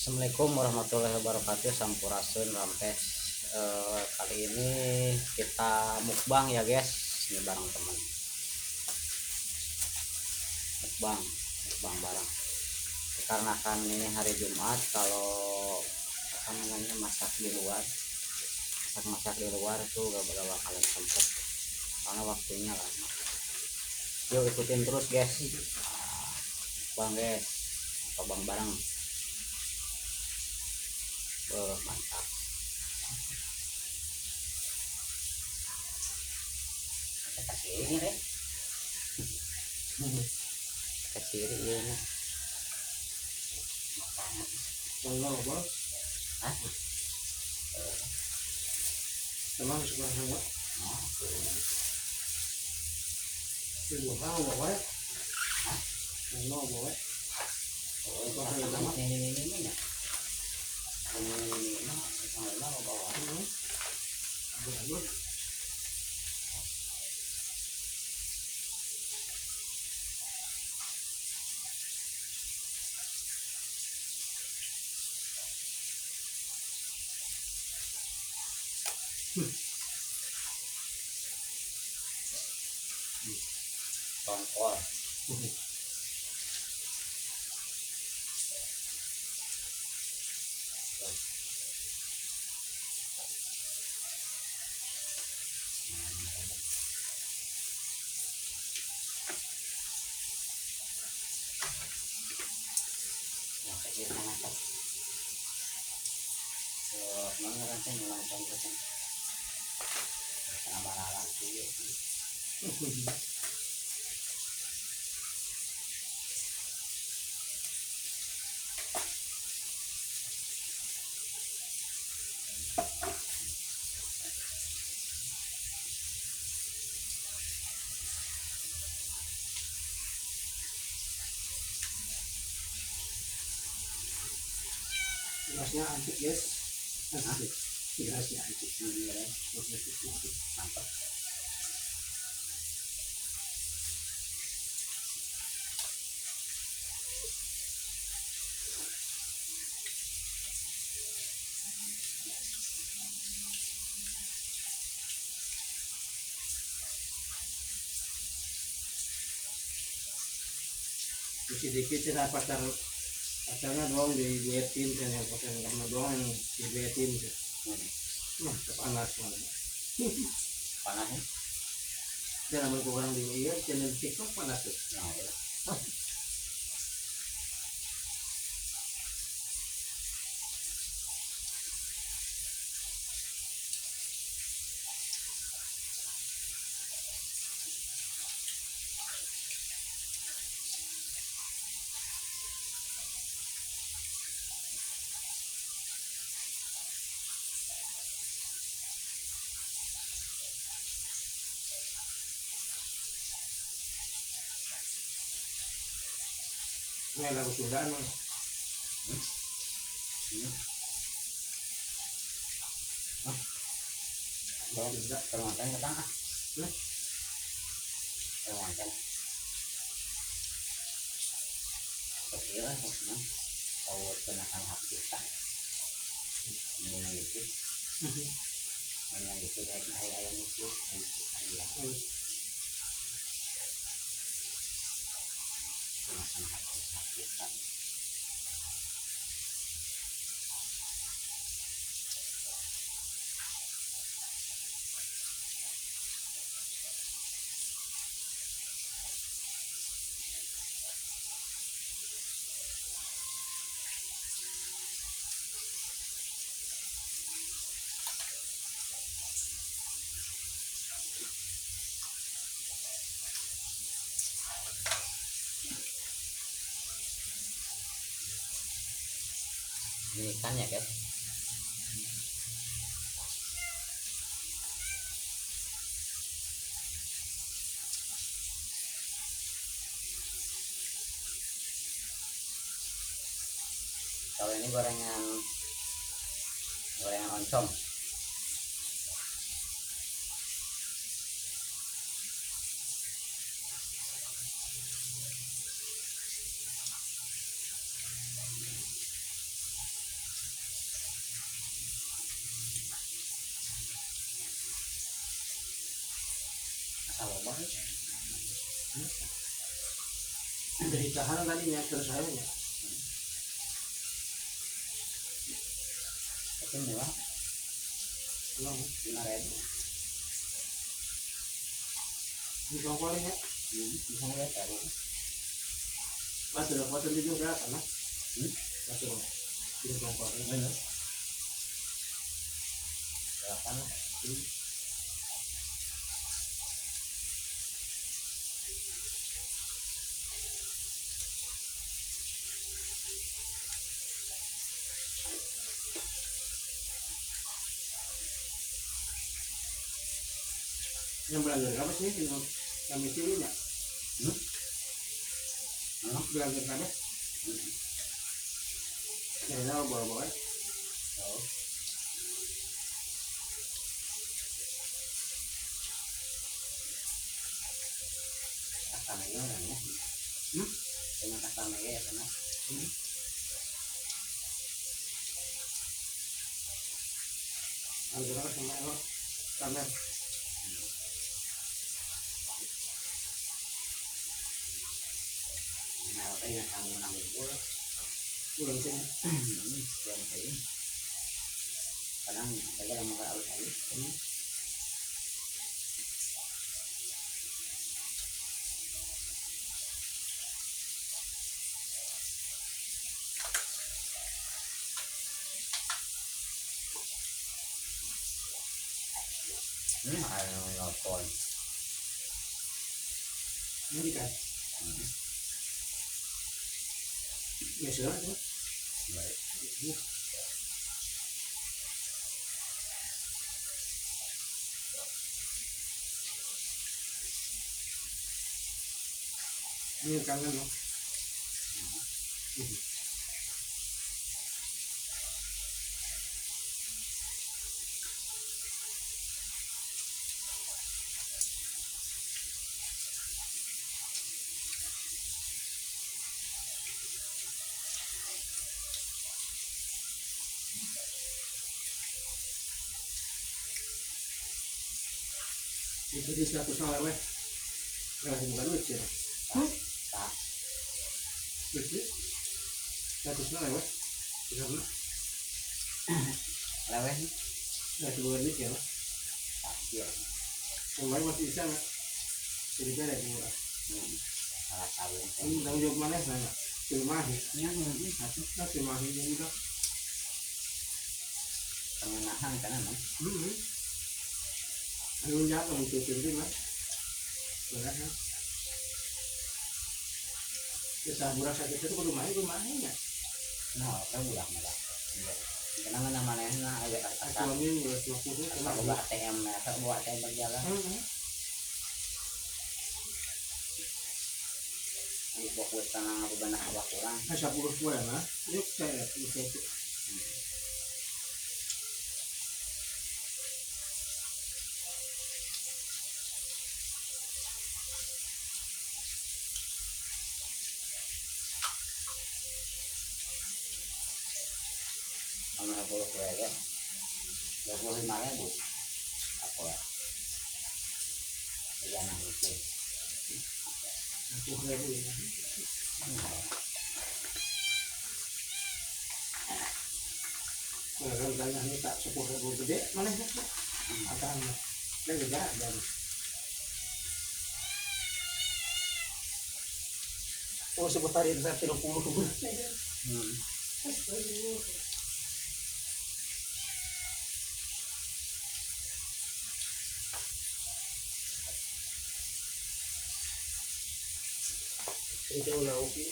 Assalamualaikum warahmatullahi wabarakatuh. Sampurasun rampes. Kali ini kita mukbang ya guys, ini bareng teman. Mukbang bareng. Dikarenakan ini hari Jumat, kalau apa namanya masak di luar itu gak bakalan sempet karena waktunya lama. Yuk ikutin terus guys. Bang guys, mukbang bareng. Mantap. Kasih ini deh. Kasih ini. Kalau bos, Hah? emang suka sama. Ibu tahu bawa. Hah? Kalau bawa. Oh, sama ini ya. Ini mau bawa. Bagus. Tongkol. Mana kan ngulang tongkol kan. Kenapa lagi? Gasnya antik guys. Antik. Gasnya antik. Mantap. Dikit-dikit cina pacarnya doang dibetin kan yang pacar karena doang yang dibetin kan. Nah, panas banget. Panas ya? Jangan berkurang di iya channel TikTok panas tuh. Nah, ya. Ini lagu Sundaan mas. Bawa juga termakan ke tengah. Termakan. Kecil lah maksudnya. Kalau kenakan hak kita. Ini itu. Yang itu kayak ayam itu. Ayam. Kenakan hak kita. Ini ikan ya guys. Kalau ini gorengan oncom. Salah banget. Dari tahan tadinya terus saya ya. Tapi murah, Belum. 5.000. Di kompornya. Bisa ngeliat ya. Mas sudah foto di juga berapa mas? Mas sudah di kompornya. Bener. Berapa lah? Yang belajar apa sih? Yang misi ini ya? Belajar apa? Ya tahu bawa-bawa. Tahu. Kastananya orangnya. Cuma kastananya ya karena. Alhamdulillah sama Allah. Kamera. Nah, kayaknya kamu nanggung pula. Bulan sini. Bukan kayak ini. Kadang saya mau ke alus alus. Ayo nonton. Ini kan. Biasa aja. Baik. Ini kangen loh. Itu di 100 lewe. Nah, bukan duit sih. Tak. Duit 100 lewe. Tidak pernah. Leweh. Nah, itu bukan duit ya. Tak. Iya. Yang lain masih bisa nggak? Jadi beda yang murah. Salah tahu. Ini tanggung jawab mana nanya? Filmahi. Ini mungkin satu Nah, filmahi yang juga. pengenahan karena no. Anu jatuh untuk film mas. Benar kan? Bisa murah sakit itu rumahnya. Nah, kan udah malah. Kenapa namanya nah agak asal. Suami udah 20 Asal buat ATM ya, asal buat ATM berjalan. Ini fokus tanah aku banyak awak kurang. 10 bulan lah. Yuk saya bisa itu. Sama 20 ya. 25.000. Apa ya? Jangan itu. Aku kayak dulu. Kalau tanya ini tak 10.000 gede, mana sih? Akan dan gede dan oh sebentar itu saya 30. Itu udah oke.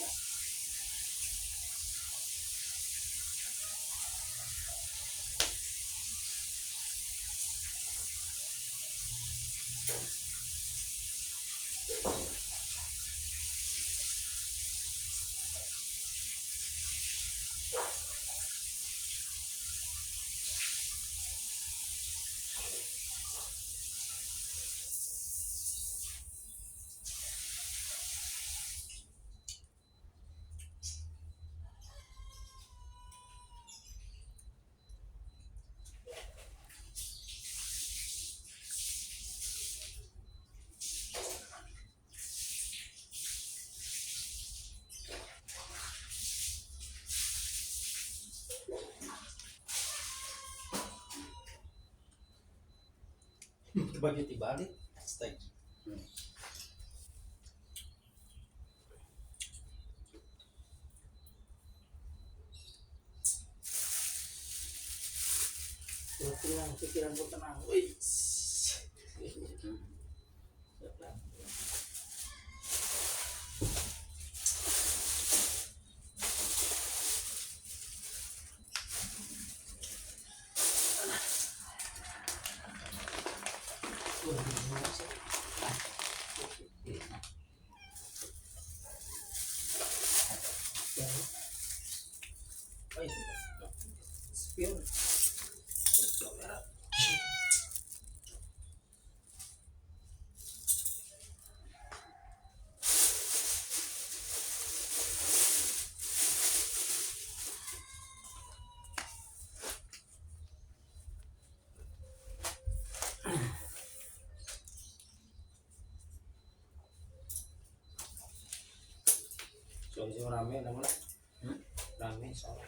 baju dibalik hashtag. Pikiran pun tenang. Wih. Spill. Soalnya rame namanya. Rame soalnya.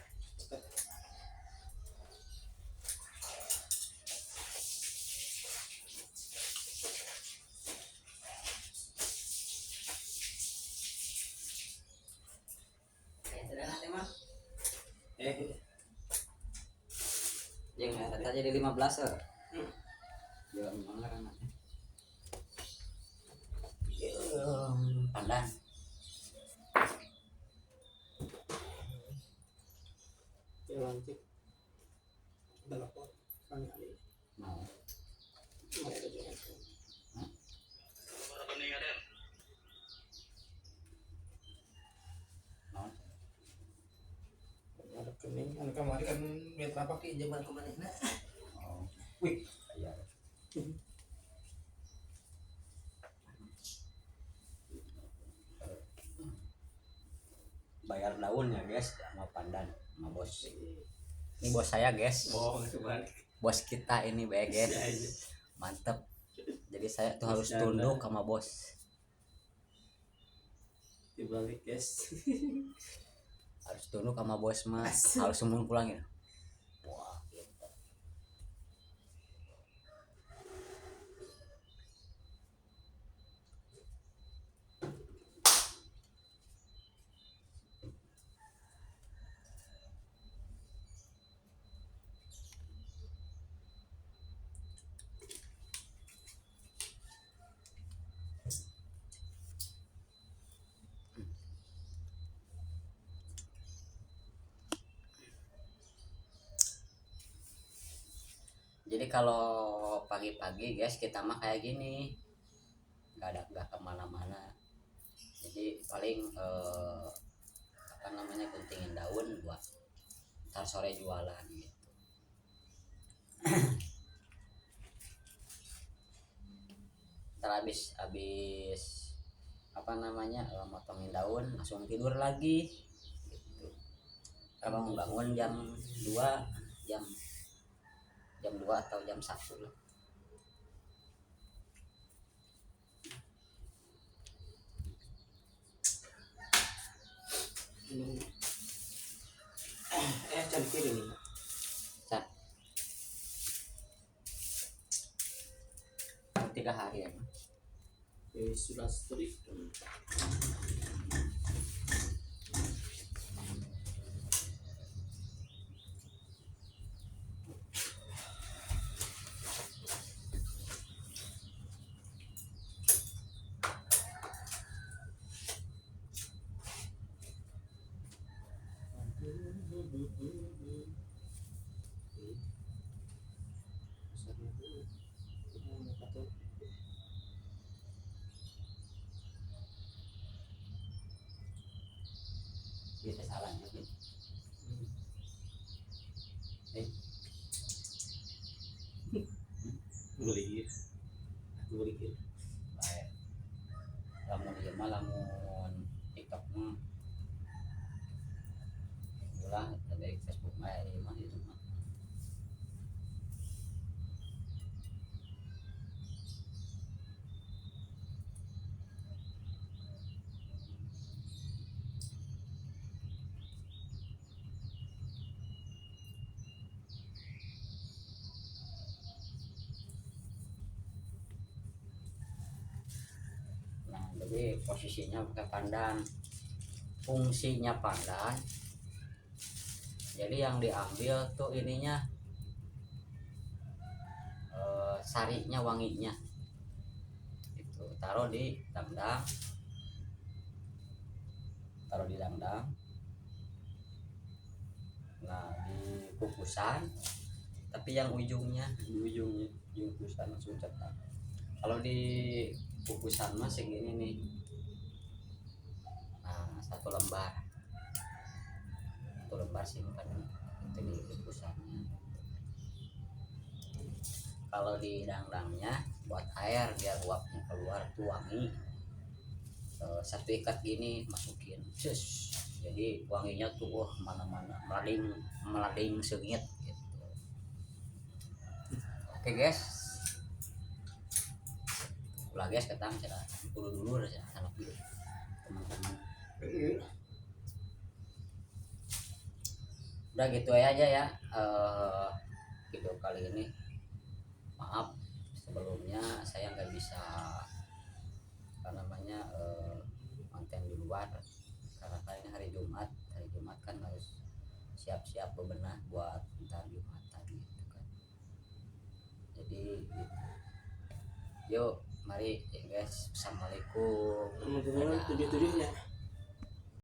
Yang kata jadi 15 ya. Ya mana kan. Pandan. Ya lanjut. Telepon. Tanya Ali. Mau. Mau ada juga. Mau. Ada kening, kan kemarin kan lihat apa ki zaman kemarin. Oh. Wih, Iya. Bayar daunnya guys sama pandan sama bos. Ini bos saya guys. bohong kebalik. Bos kita ini guys. Mantep. Jadi saya tuh harus tunduk sama bos. Dibalik guys. Harus tunduk sama bos mas. Harus semua pulangin. Wah, gitu. Jadi kalau pagi-pagi guys kita mah kayak gini, nggak kemana-mana. Jadi paling apa namanya guntingin daun buat ntar sore jualan gitu. Ntar habis apa namanya motongin daun langsung tidur lagi. Gitu. Kalau bangun jam 2 jam 2 atau jam 1 lah. Cari kiri nih. Cak. 3 hari ya. Sudah strik. Bisa salah ya. Beli. Beli. Baik. Lamun ieu mah lamun TikTok mah ulah dari Facebook mah ieu mah itu mah. jadi posisinya pakai pandan, fungsinya pandan jadi yang diambil tuh ininya sarinya, wanginya itu taruh di dangdang, nah di kukusan, tapi yang ujung kukusan langsung cetak. Kalau di kukusan mah segini nih, nah 1 lembar simpan itu di kukusannya. Kalau di dangdangnya buat air biar uapnya keluar tuh wangi, 1 ikat gini masukin cus, jadi wanginya tuh mana-mana melading sengit gitu. Oke guys, ulah guys ketang cara dulu sama dulu teman-teman. Udah gitu aja ya video kali ini. Maaf sebelumnya saya nggak bisa konten di luar karena ini hari Jumat kan harus siap-siap bebenah buat ntar Jumatan gitu kan. Jadi gitu. Yuk mari ya guys, assalamualaikum. Teman-teman tujuh-tujuhnya